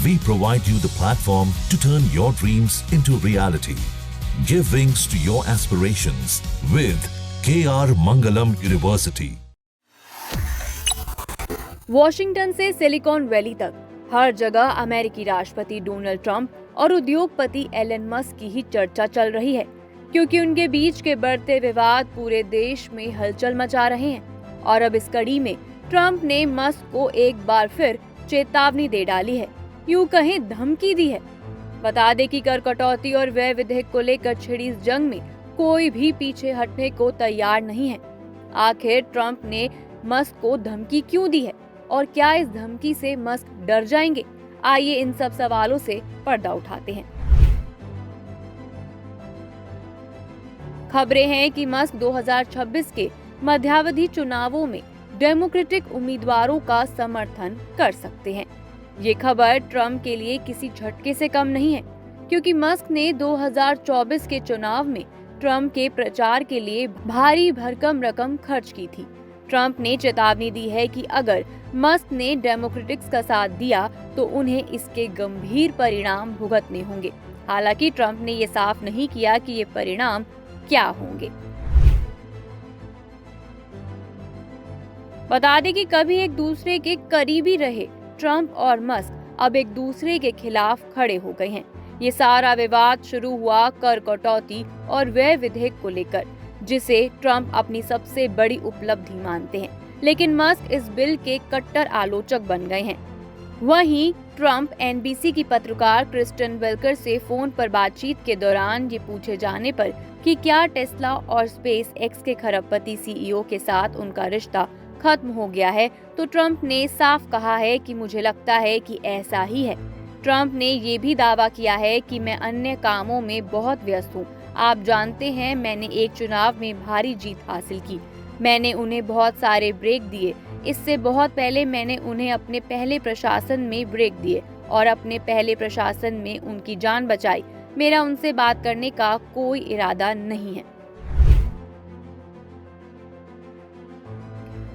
We provide you the platform to turn your dreams into reality. Give wings to your aspirations with KR Mangalam University. Washington से silicon valley तक हर जगह अमेरिकी राष्ट्रपति Donald Trump और उद्योगपति Elon Musk की ही चर्चा चल रही है, क्योंकि उनके बीच के बढ़ते विवाद पूरे देश में हलचल मचा रहे हैं। और अब इस कड़ी में ट्रंप ने मस्क को एक बार फिर चेतावनी दे डाली है, यूं कहें धमकी दी है। बता दें कि कर कटौती और व्यय विधेयक को लेकर छिड़ी इस जंग में कोई भी पीछे हटने को तैयार नहीं है। आखिर ट्रंप ने मस्क को धमकी क्यों दी है और क्या इस धमकी से मस्क डर जाएंगे? आइए इन सब सवालों से पर्दा उठाते हैं। खबरें हैं कि मस्क 2026 के मध्यावधि चुनावों में डेमोक्रेटिक उम्मीदवारों का समर्थन कर सकते हैं। ये खबर ट्रंप के लिए किसी झटके से कम नहीं है, क्योंकि मस्क ने 2024 के चुनाव में ट्रंप के प्रचार के लिए भारी भरकम रकम खर्च की थी। ट्रंप ने चेतावनी दी है कि अगर मस्क ने डेमोक्रेटिक्स का साथ दिया तो उन्हें इसके गंभीर परिणाम भुगतने होंगे। हालांकि ट्रंप ने ये साफ नहीं किया कि ये परिणाम क्या होंगे। बता दें कि कभी एक दूसरे के करीबी रहे ट्रंप और मस्क अब एक दूसरे के खिलाफ खड़े हो गए हैं। ये सारा विवाद शुरू हुआ कर कटौती और व्यय विधेयक को लेकर, जिसे ट्रंप अपनी सबसे बड़ी उपलब्धि मानते हैं, लेकिन मस्क इस बिल के कट्टर आलोचक बन गए हैं। वहीं ट्रंप एनबीसी की पत्रकार क्रिस्टन वेल्कर से फोन पर बातचीत के दौरान ये पूछे जाने पर कि क्या टेस्ला और स्पेस एक्स के खरबपति सीईओ के साथ उनका रिश्ता खत्म हो गया है, तो ट्रंप ने साफ कहा है कि मुझे लगता है कि ऐसा ही है। ट्रंप ने ये भी दावा किया है कि मैं अन्य कामों में बहुत व्यस्त हूँ। आप जानते हैं, मैंने एक चुनाव में भारी जीत हासिल की। मैंने उन्हें बहुत सारे ब्रेक दिए। इससे बहुत पहले मैंने उन्हें अपने पहले प्रशासन में ब्रेक दिए और अपने पहले प्रशासन में उनकी जान बचाई। मेरा उनसे बात करने का कोई इरादा नहीं है।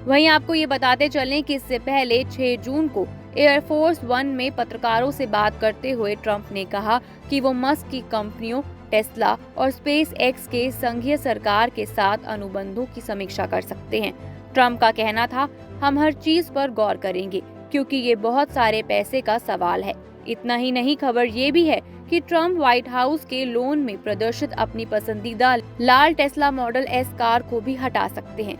वहीं आपको ये बताते चलें कि इससे पहले 6 जून को एयरफोर्स वन में पत्रकारों से बात करते हुए ट्रंप ने कहा कि वो मस्क की कंपनियों टेस्ला और स्पेस एक्स के संघीय सरकार के साथ अनुबंधों की समीक्षा कर सकते हैं। ट्रंप का कहना था, हम हर चीज पर गौर करेंगे क्योंकि ये बहुत सारे पैसे का सवाल है। इतना ही नहीं, खबर ये भी है कि ट्रंप व्हाइट हाउस के लॉन में प्रदर्शित अपनी पसंदीदा लाल टेस्ला मॉडल एस कार को भी हटा सकते हैं।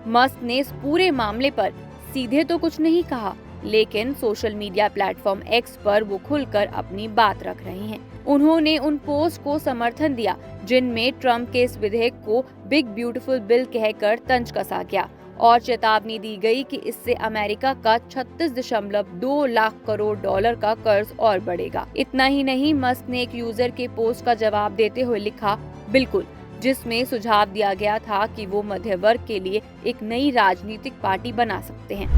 मस्क ने इस पूरे मामले पर सीधे तो कुछ नहीं कहा, लेकिन सोशल मीडिया प्लेटफॉर्म एक्स पर वो खुलकर अपनी बात रख रहे हैं। उन्होंने उन पोस्ट को समर्थन दिया जिनमें ट्रंप के इस विधेयक को बिग ब्यूटीफुल बिल कहकर तंज कसा गया और चेतावनी दी गई कि इससे अमेरिका का 36.2 लाख करोड़ डॉलर का कर्ज और बढ़ेगा। इतना ही नहीं, मस्क ने एक यूजर के पोस्ट का जवाब देते हुए लिखा, बिल्कुल, जिसमें सुझाव दिया गया था कि वो मध्य वर्ग के लिए एक नई राजनीतिक पार्टी बना सकते हैं।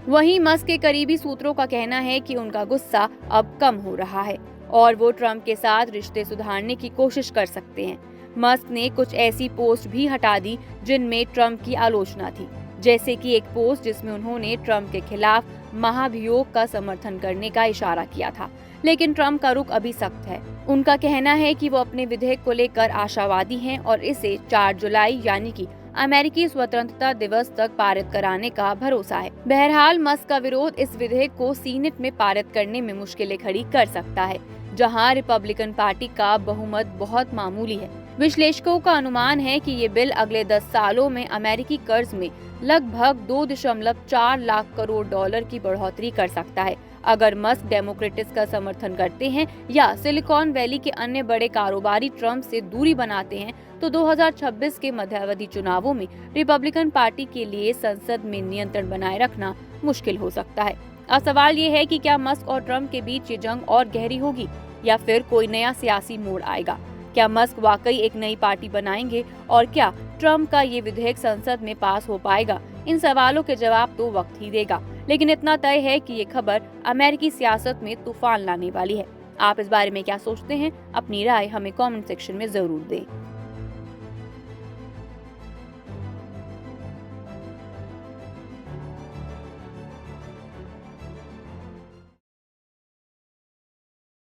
वहीं मस्क के करीबी सूत्रों का कहना है कि उनका गुस्सा अब कम हो रहा है और वो ट्रंप के साथ रिश्ते सुधारने की कोशिश कर सकते हैं। मस्क ने कुछ ऐसी पोस्ट भी हटा दी जिनमें ट्रंप की आलोचना थी, जैसे कि एक पोस्ट जिसमें उन्होंने ट्रंप के खिलाफ महाभियोग का समर्थन करने का इशारा किया था। लेकिन ट्रंप का रुख अभी सख्त है। उनका कहना है कि वो अपने विधेयक को लेकर आशावादी हैं और इसे 4 जुलाई यानी कि अमेरिकी स्वतंत्रता दिवस तक पारित कराने का भरोसा है। बहरहाल मस्क का विरोध इस विधेयक को सीनेट में पारित करने में मुश्किलें खड़ी कर सकता है, जहां रिपब्लिकन पार्टी का बहुमत बहुत मामूली है। विश्लेषकों का अनुमान है कि ये बिल अगले 10 सालों में अमेरिकी कर्ज में लगभग 2.4 लाख करोड़ डॉलर की बढ़ोतरी कर सकता है। अगर मस्क डेमोक्रेटिक्स का समर्थन करते हैं या सिलिकॉन वैली के अन्य बड़े कारोबारी ट्रंप से दूरी बनाते हैं, तो 2026 के मध्यावधि चुनावों में रिपब्लिकन पार्टी के लिए संसद में नियंत्रण बनाए रखना मुश्किल हो सकता है। अब सवाल ये है कि क्या मस्क और ट्रंप के बीच ये जंग और गहरी होगी या फिर कोई नया सियासी मोड़ आएगा? क्या मस्क वाकई एक नई पार्टी बनाएंगे और क्या ट्रंप का ये विधेयक संसद में पास हो पाएगा? इन सवालों के जवाब तो वक्त ही देगा, लेकिन इतना तय है कि ये खबर अमेरिकी सियासत में तूफान लाने वाली है। आप इस बारे में क्या सोचते हैं? अपनी राय हमें कमेंट सेक्शन में जरूर दें।